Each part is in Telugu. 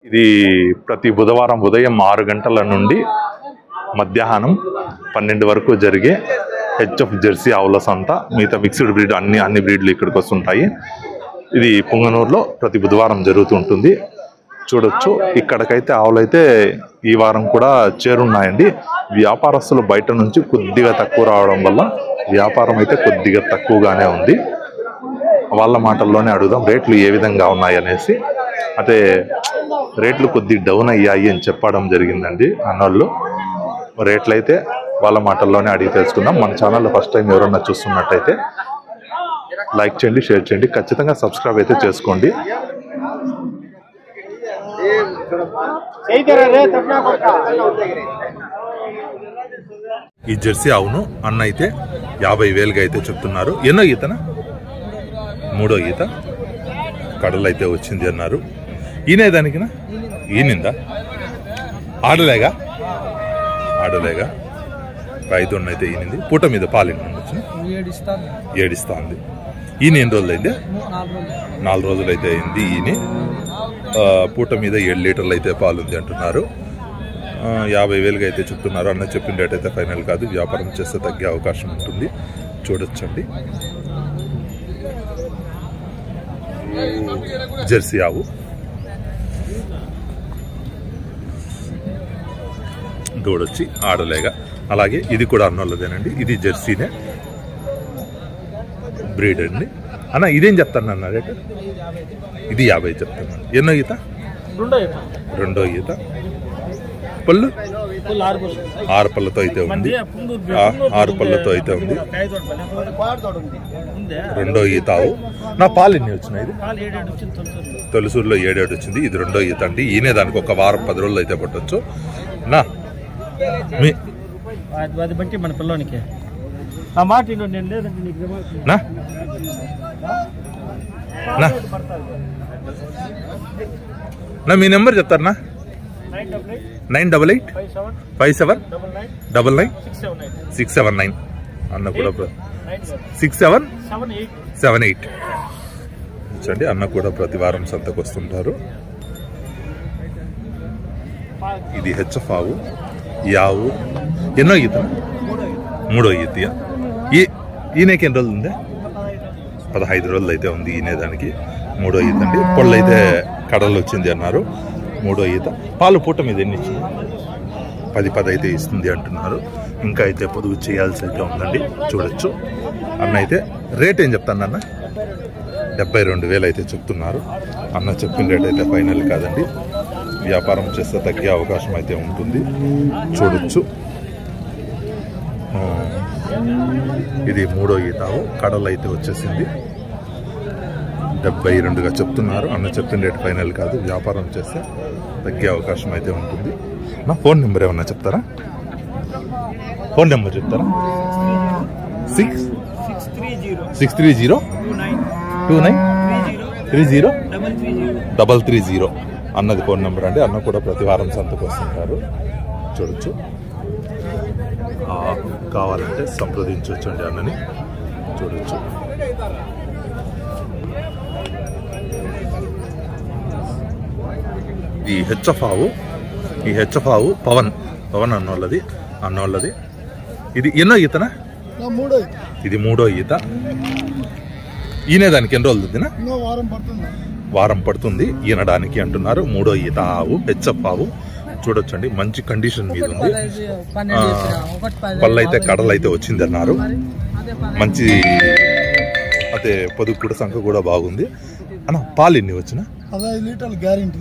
ఇది ప్రతి బుధవారం ఉదయం 6 గంటల నుండి మధ్యాహ్నం 12 వరకు జరిగే హెచ్ఎఫ్ జెర్సీ ఆవుల సంత. మిగతా మిక్స్డ్ బ్రీడ్ అన్ని బ్రీడ్లు ఇక్కడికి వస్తుంటాయి. ఇది పుంగనూరులో ప్రతి బుధవారం జరుగుతుంటుంది. చూడొచ్చు, ఇక్కడికైతే ఆవులైతే ఈ వారం కూడా చేరున్నాయండి. వ్యాపారస్తులు బయట నుంచి కొద్దిగా తక్కువ రావడం వల్ల వ్యాపారం అయితే కొద్దిగా తక్కువగానే ఉంది. వాళ్ళ మాటల్లోనే అడుగుదాం రేట్లు ఏ విధంగా ఉన్నాయి అనేసి. అయితే రేట్లు కొద్ది డౌన్ అయ్యాయి అని చెప్పడం జరిగిందండి అన్నోళ్ళు. రేట్లు అయితే వాళ్ళ మాటల్లోనే అడిగి తెలుసుకుందాం. మన ఛానల్లో ఫస్ట్ టైం ఎవరన్నా చూస్తున్నట్టయితే లైక్ చేయండి, షేర్ చేయండి, ఖచ్చితంగా సబ్స్క్రైబ్ అయితే చేసుకోండి. ఈ జెర్సీ ఆవును అన్న అయితే 50,000గా అయితే చెప్తున్నారు. ఎన్నో ఈతనా? 3వ ఈత. కడలు అయితే వచ్చింది అన్నారు. ఈయనే దానికినా? ఈనిందా? ఆడలేగా 5 అయితే ఈనింది. పూట మీద పాలు ఎన్ని 7 ఇస్తా ఉంది. ఈయన ఎన్ని రోజులు అయింది? 4 రోజులు అయితే అయింది. ఈయన పూట మీద 7 లీటర్లు అయితే పాలు ఉంది అంటున్నారు. 50,000గా అయితే చెప్తున్నారు. అన్న చెప్పిన రేట్ అయితే ఫైనల్ కాదు. వ్యాపారం చేస్తే తగ్గే అవకాశం ఉంటుంది. చూడొచ్చండి. జెర్సీ ఆవు దూడొచ్చి ఆడలేగా. అలాగే ఇది కూడా అన్నోళ్ళదేనండి. ఇది జెర్సీనే బ్రీడ్ అండి. అన్న ఇదేం చెప్తాను అన్న రేటు? ఇది 50 చెప్తాను. ఎన్నో ఈత? 2వ ఈత. పళ్ళు 6 పళ్ళతో అయితే ఉంది. 6 పళ్ళతో అయితే ఉంది. 2వ ఈత ఆవు. నా పాలు ఎన్ని వచ్చినాయి? తొలిసూరులో 7 వచ్చింది. ఇది 2వ ఈత అండి. ఈయనే దానికి ఒక వారం 10 రోజులు అయితే పట్టొచ్చు. నా బట్టి మన పిల్లోనికి నా మీ నెంబర్ చెప్తారా? 98857999679 అన్న కూడా 6778 చూడండి. అన్న కూడా ప్రతి వారం సంతకు వస్తుంటారు. ఇది హెచ్ఎఫ్ ఆవు. ఈ ఆవు ఎన్నో ఈత? 3వ ఈత. ఈయనకి ఎన్ని రోజులు ఉంది? 15 రోజులు అయితే ఉంది ఈయన దానికి. 3వ ఈత అండి. పళ్ళు అయితే కడలు వచ్చింది అన్నారు. 3వ ఈత. పాలు పూట మీద ఎన్ని ఇచ్చింది? 10 అయితే ఇస్తుంది అంటున్నారు. ఇంకా అయితే పొదుగు చేయాల్సి అయితే ఉందండి. చూడొచ్చు. అన్న అయితే రేట్ ఏం చెప్తాను అన్న? 72,000 అయితే చెప్తున్నారు. అన్న చెప్పిన రేట్ అయితే ఫైనల్ కాదండి. వ్యాపారం చేస్తే తగ్గే అవకాశం అయితే ఉంటుంది. చూడొచ్చు. ఇది 3వ ఈత. కడలు అయితే వచ్చేసింది. 72గా చెప్తున్నారు. అన్న చెప్పిన రేట్ ఫైనల్ కాదు. వ్యాపారం చేస్తే తగ్గే అవకాశం అయితే ఉంటుంది. నా ఫోన్ నెంబర్ ఏమన్నా చెప్తారా? ఫోన్ నెంబర్ చెప్తారా? 6302930 అన్నది ఫోన్ నెంబర్ అండి. అన్న కూడా ప్రతి వారం సంతకు వస్తుంటారు. చూడొచ్చు. కావాలంటే సంప్రదించవచ్చు అండి అన్నని. చూడొచ్చు. ఈ హెచ్ఎఫ్ ఆవు పవన్ అన్నోళ్ళది. ఇది ఎన్నో ఈతనా? ఇది 3వ ఈత. ఈయనే దానికి ఎన్ని రోజులు ఉందినా? వారం పడుతుంది ఈనడానికి అంటున్నారు. 3వ ఈత ఆవు హెచ్ఎఫ్ ఆవు. చూడొచ్చండి. మంచి కండిషన్ మీద ఉంది. పళ్ళు అయితే కడలు అయితే వచ్చింది అన్నారు. మంచి అదే పొదుగు కూడా సంఖ్య కూడా బాగుంది అన్న. పాలు ఎన్ని వచ్చిన? 15 లీటర్లు గ్యారెంటీ.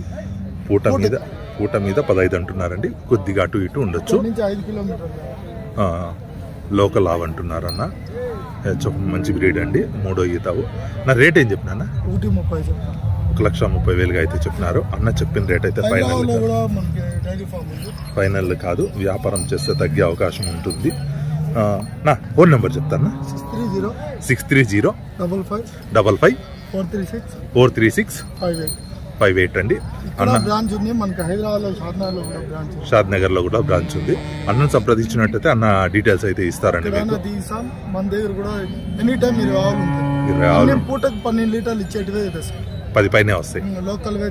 పూట మీద 15 అంటున్నారండి. కొద్దిగా అటు ఇటు ఉండొచ్చు. 5 కిలోమీటర్లు లోకల్ ఆవు అంటున్నారు అన్న. మంచి బ్రీడ్ అండి. 3వ ఈత ఆవు. నా రేట్ ఏం చెప్పినా? 1,30,000గా అయితే చెప్పినారు. అన్న చెప్పిన రేట్ అయితే ఫైనల్ కాదు. వ్యాపారం చేస్తే తగ్గే అవకాశం ఉంటుంది. నా ఫోన్ నెంబర్ చెప్తాను. 63055543658 అండి. షాద్నగర్ లో కూడా బ్రాంచ్ ఉంది. అన్నను సంప్రదించినట్టయితే అన్న డీటెయిల్స్ అయితే ఇస్తారండి. మన దగ్గర కూడా ఎనీ టైం 20 ఆవులు పూటకు 12 లీటర్లు ఇచ్చేటివే 10 పైనే వస్తాయి. లోకల్ గా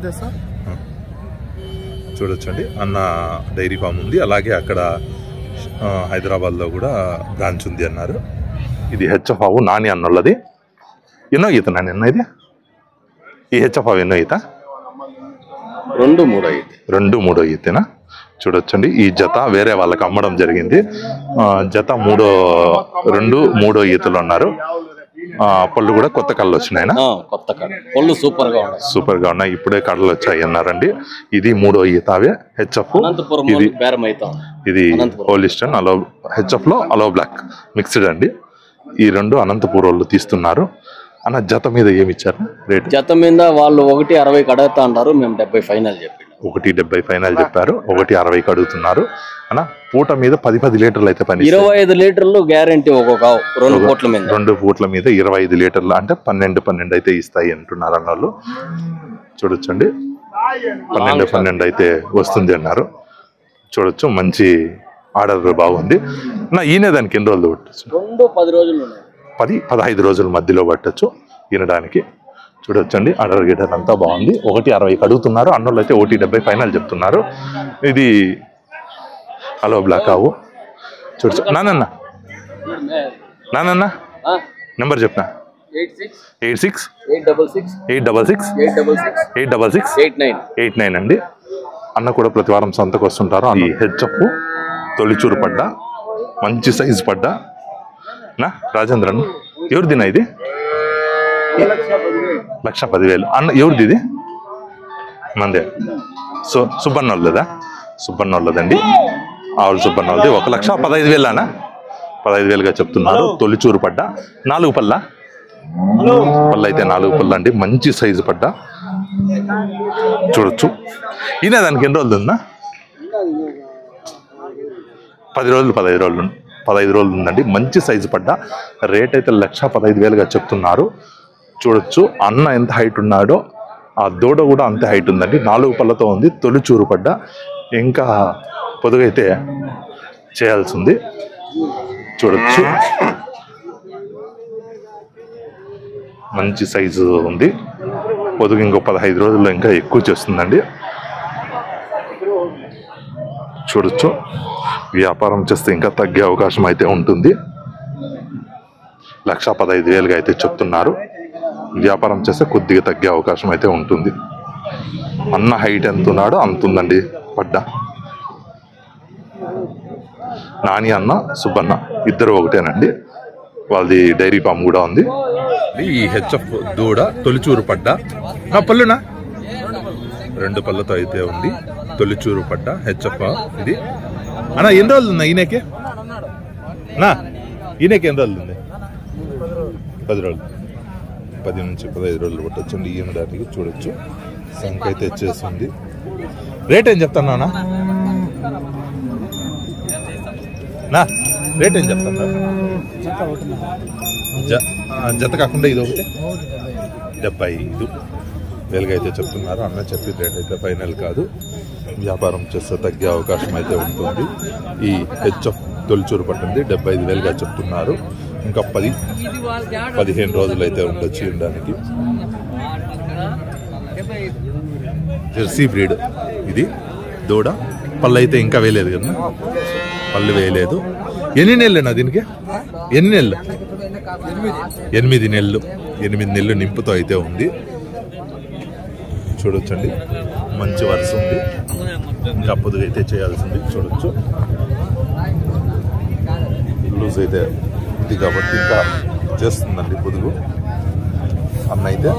చూడొచ్చండి. అన్న డైరీ ఫామ్ ఉంది, అలాగే అక్కడ హైదరాబాద్లో కూడా బ్రాంచ్ ఉంది అన్నారు. ఇది హెచ్ఎఫ్ ఆవు నాని అన్నోళ్ళది. ఎన్నో ఈత నాని అన్న ఇది? ఈ హెచ్ఎఫ్ ఆవు ఎన్నో ఈత? 2-3 ఈతేనా? చూడొచ్చండి. ఈ జత వేరే వాళ్ళకి అమ్మడం జరిగింది. జత 2-3 ఈతలు అన్నారు. పళ్ళు కూడా కొత్త కళ్ళు వచ్చినాయి. కొత్త పళ్ళు సూపర్ గా ఉన్నాయి. ఇప్పుడే కళ్ళు వచ్చాయి అన్నారండి. ఇది 3వ ఈతావే హెచ్ఎఫ్. ఇది హోలిస్టన్ హెచ్ఎఫ్ లో అలో బ్లాక్ మిక్స్డ్ అండి. ఈ 2 అనంతపూర్ వాళ్ళు తీస్తున్నారు. అన్న జత మీద ఏమి ఇచ్చారు రేట్? జత మీద వాళ్ళు 1.60 అడుగుతా అన్నారు. మేము 70 ఫైనల్ చెప్పి 1.70 ఫైనల్ చెప్పారు. 1.60 అడుగుతున్నారు. అన్న పూట మీద 10 లీటర్లు అయితే పని 25 లీటర్లు గ్యారంటీ. ఒక్కొక్క 2 పూట్ల మీద 2 పూట్ల మీద 25 లీటర్లు అంటే 12 అయితే ఇస్తాయి అంటున్నారు అన్నోళ్ళు. చూడొచ్చండి. 12 అయితే వస్తుంది అన్నారు. చూడొచ్చు. మంచి ఆర్డర్ బాగుంది. నా ఈయన దానికి ఎన్ని రోజులు పట్టచ్చు? 10 రోజులు 10-15 రోజుల మధ్యలో పట్టచ్చు ఈనడానికి. చూడొచ్చండి. ఆర్డర్ గిటర్ అంతా బాగుంది. 1.60 అడుగుతున్నారు అన్నోళ్ళు అయితే 1.70 ఫైనల్ చెప్తున్నారు. ఇది హలో బ్లాక్ ఆవు. చూడచ్చు. నానన్న నెంబర్ చెప్పిన 86-866-866-866-89 అండి. అన్న కూడా ప్రతి వారం సంతకు వస్తుంటారు. ఈ హెచ్ఎఫ్ తొలిచూరు పడ్డ మంచి సైజు పడ్డ నా రాజేంద్రన్. ఎవరిదినా ఇది? 1,10,000 అన్న. ఎవరిది ఇది? మందే. సో సుబ్బన్నోళ్ళదా? సుబ్బన్నోళ్ళదండి. ఆవులు సుబ్బన్నోళ్ళది. 1,15,000 అన్న. 15,000గా చెప్తున్నారు. తొలిచూరు పడ్డ 4 పళ్ళ అయితే 4 పళ్ళు అండి. మంచి సైజు పడ్డ. చూడొచ్చు. ఈయన దానికి ఎన్ని రోజులు ఉందా? 15 రోజులు ఉందండి. మంచి సైజు పడ్డ. రేట్ అయితే 1,15,000గా చెప్తున్నారు. చూడొచ్చు. అన్న ఎంత హైట్ ఉన్నాడో ఆ దూడ కూడా అంతే హైట్ ఉందండి. 4 పళ్ళతో ఉంది. తొలిచూరు పడ్డ. ఇంకా పొదుగైతే చేయాల్సి ఉంది. చూడొచ్చు. మంచి సైజు ఉంది. పొదుగు ఇంకో 15 రోజుల్లో ఇంకా ఎక్కువ చేస్తుందండి. చూడొచ్చు. వ్యాపారం చేస్తే ఇంకా తగ్గే అవకాశం అయితే ఉంటుంది. 1,15,000గా అయితే చెప్తున్నారు. వ్యాపారం చేస్తే కొద్దిగా తగ్గే అవకాశం అయితే ఉంటుంది. అన్న హైట్ ఎంత ఉన్నాడో అంత ఉందండి పడ్డ. నాని అన్న సుబ్బన్న ఇద్దరు ఒకటేనండి. వాళ్ళది డైరీ ఫామ్ కూడా ఉంది. ఈ హెచ్ఎఫ్ దూడ తొలిచూరు పడ్డ. పళ్ళునా 2 పళ్ళతో అయితే ఉంది. తొలిచూరు పడ్డ హెచ్ఎఫ్ ఇది. అన్న ఎన్ని రోజులు ఉందా ఈయనకి? ఈయనకి ఎన్ని రోజులు ఉంది? 10 రోజులు. 10 నుంచి 15 రోజులు పట్టొచ్చండి ఈయన దానికి. చూడొచ్చు. సంఖ అయితే వచ్చేసింది. రేట్ ఏం చెప్తాను నా రేట్ ఏం చెప్తాను? జత కాకుండా ఇది ఒకటి 75,000 అయితే చెప్తున్నారు. అన్న చెప్పిన రేట్ అయితే ఫైనల్ కాదు. వ్యాపారం చేస్తే తగ్గే అవకాశం అయితే ఉంటుంది. ఈ హెచ్ఎఫ్ తొలిచూరు పట్టింది 75,000గా చెప్తున్నారు. ఇంకా 10-15 రోజులు అయితే ఉండొచ్చు ఉండడానికి. జెర్సీ బ్రీడ్ ఇది దూడ. పళ్ళు అయితే ఇంకా వేయలేదు కదా? పళ్ళు వేయలేదు. ఎన్ని నెలలునా దీనికి? ఎన్ని నెలలు? 8 నెలలు. 8 నెలలు నింపుతో అయితే ఉంది. చూడొచ్చండి. మంచి వరుస ఉంది. ఇంకా పొదుగు అయితే చేయాల్సింది. చూడొచ్చు. లూజ్ అయితే ఇది కాబట్టి ఇంకా చేస్తుందండి పొదుగు. అన్న అయితే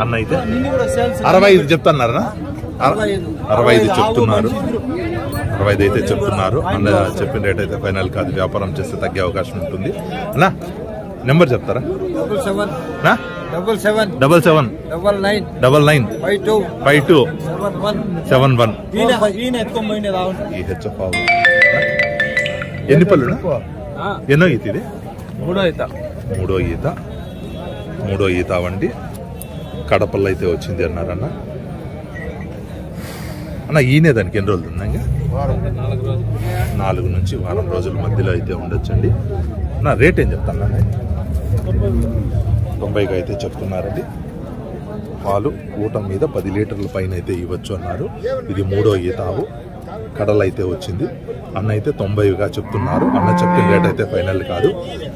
అన్న అయితే 65 చెప్తున్నారా? 65 చెప్తున్నారు. 65 అయితే చెప్తున్నారు. అన్న చెప్పిన రేట్ అయితే ఫైనల్ కాదు. వ్యాపారం చేస్తే తగ్గే అవకాశం ఉంటుంది. అన్నా నెంబర్ చెప్తారా? 77-99-99-52-71. ఈ హెచ్ఎఫ్ ఎన్ని పళ్ళు? ఎన్నో ఈత ఇది? 3వ ఈత వండి కడపల్లో అయితే వచ్చింది అన్నారన్న. అన్న ఈయనే దానికి ఎన్ని రోజులు ఉందా? 4 నుంచి వారం రోజుల మధ్యలో అయితే ఉండొచ్చండి. నా రేట్ ఏం చెప్తానండి? 90కి అయితే చెప్తున్నారండి. పాలు ఊట మీద 10 లీటర్ల పైన అయితే ఇవ్వచ్చు అన్నారు. ఇది 3వ ఈతావు, కడలు అయితే వచ్చింది. అన్న అయితే 90గా చెప్తున్నారు. అన్న చెప్పిన రేట్ అయితే ఫైనల్ కాదు,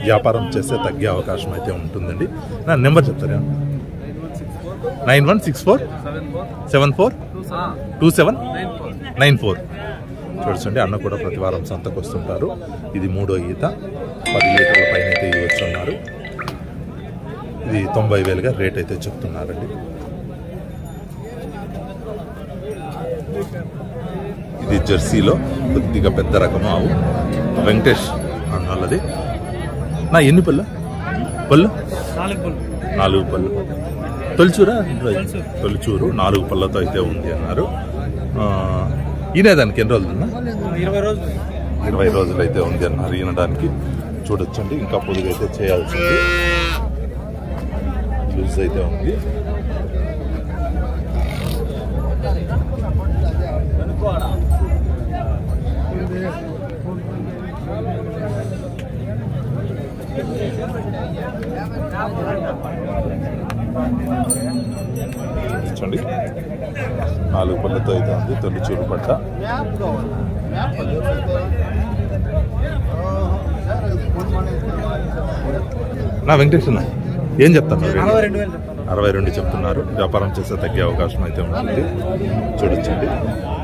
వ్యాపారం చేస్తే తగ్గే అవకాశం అయితే ఉంటుందండి. నా నెంబర్ చెప్తారా? 9164742794. చూడండి, అన్న కూడా ప్రతి వారం సంతకు వస్తుంటారు. ఇది 3వ ఈత, 10 లీటర్ల పైన అయితే ఇవ్వచ్చు అన్నారు. ఇది 90,000గా రేట్ అయితే చెప్తున్నారండి. ఇది జెర్సీలో కొద్దిగా పెద్ద రకము ఆవు, వెంకటేష్ అన్నది. నా ఎన్ని పళ్ళు? 4 పళ్ళు. తొలిచూరా? తొలిచూరు 4 పళ్ళతో అయితే ఉంది అన్నారు. ఈనేదానికి ఎన్ని రోజులు ఉన్నా? 20 రోజులు అయితే ఉంది అన్నారు ఈనడానికి. చూడొచ్చండి, ఇంకా పొదుగు అయితే చేయాల్సింది. లూజ్ అయితే ఉంది. చూడండి, 4 పళ్ళతో అయితే ఉంది. తొలి చూరు పట్ట. నా వెంకటేశ్వర ఏం చెప్తాను? 62 చెప్తున్నారు. వ్యాపారం చేస్తే తగ్గే అవకాశం అయితే ఉంటుంది. చూడొచ్చండి.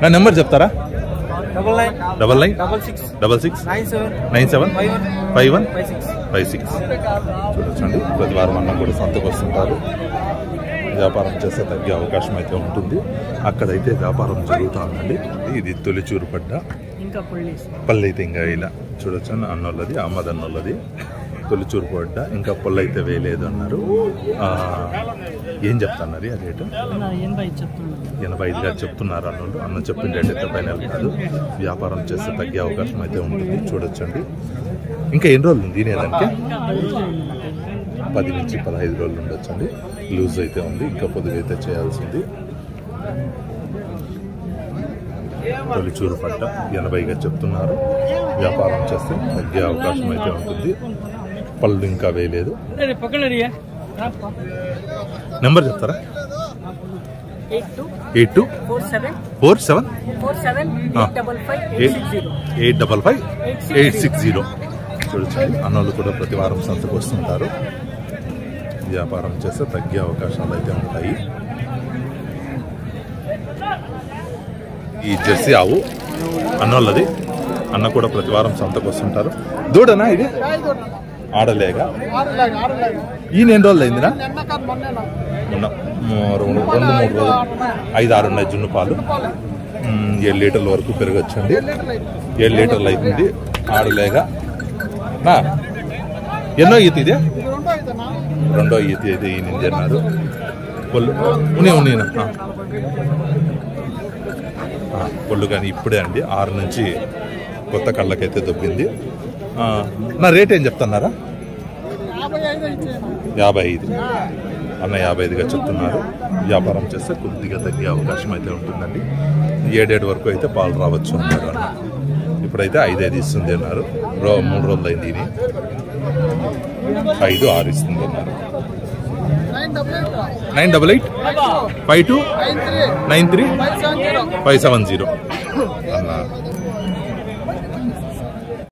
నా నెంబర్ చెప్తారా? 9966975156. చూడొచ్చండి, ప్రతి వారం అన్న కూడా సంతకు వస్తుంటారు. వ్యాపారం చేస్తే తగ్గే అవకాశం అయితే ఉంటుంది. అక్కడైతే వ్యాపారం జరుగుతూ ఉందండి. ఇది తొలిచూరు పడ్డ పళ్ళు అయితే ఇంకా ఇలా చూడొచ్చు. అన్నోళ్ళది, అమ్మది అన్నోళ్ళది. తొలిచూరు పడ్డ ఇంకా పళ్ళు అయితే వేయలేదు అన్నారు. ఏం చెప్తున్నారు ఆ రేటు? 85గా చెప్తున్నారు అన్నోళ్ళు. అన్న చెప్పిన రేట్ అయితే ఫైనల్ కాదు, వ్యాపారం చేస్తే తగ్గే అవకాశం అయితే ఉంటుంది. చూడొచ్చండి. ఇంకా ఎన్ని రోజులు ఉంది తినేదానికి? 10 నుంచి 15 రోజులు ఉండొచ్చండి. లూజ్ అయితే ఉంది, ఇంకా పొదుగు అయితే చేయాల్సింది. తొలిచూరు పట్ట 80గా చెప్తున్నారు. వ్యాపారం చేస్తే తగ్గే అవకాశం అయితే ఉంటుంది. పళ్ళు ఇంకా వేయలేదు. నెంబర్ చెప్తారా? 824748555860. చూడొచ్చండి, అన్నోళ్ళు కూడా ప్రతి వారం సంతకు వస్తుంటారు. వ్యాపారం చేస్తే తగ్గే అవకాశాలు అయితే ఉంటాయి. ఈ జెర్సీ ఆవు అన్నోళ్ళది. అన్న కూడా ప్రతి వారం సంతకు వస్తుంటారు. దూడనా ఇది? ఆడలేగా? ఈయన ఎన్ని రోజులు అయిందినా? 2-3 రోజులు. 5-6 ఉన్నాయి జున్ను పాలు. 7 లీటర్ల వరకు పెరగచ్చండి. 7 లీటర్లు అవుతుంది. ఆడలేగా? ఎన్నో ఈత ఇది? 2వ ఈత అయితే ఈయన అన్నారు. పొల్లు కానీ ఇప్పుడే అండి 6 నుంచి కొత్త కళ్ళకైతే దొబ్బింది. నా రేట్ ఏం చెప్తున్నారా? 55. అన్న 55గా చెప్తున్నారు. వ్యాపారం చేస్తే కొద్దిగా తగ్గే అవకాశం అయితే ఉంటుందండి. 7 వరకు అయితే పాలు రావచ్చు అన్నారు అన్న. ఇప్పుడైతే 5 ఇస్తుంది అన్నారు. 3 రోజులు అయింది. ఇది 5-6 ఇస్తుంది అన్నారు. 9885293570 అన్న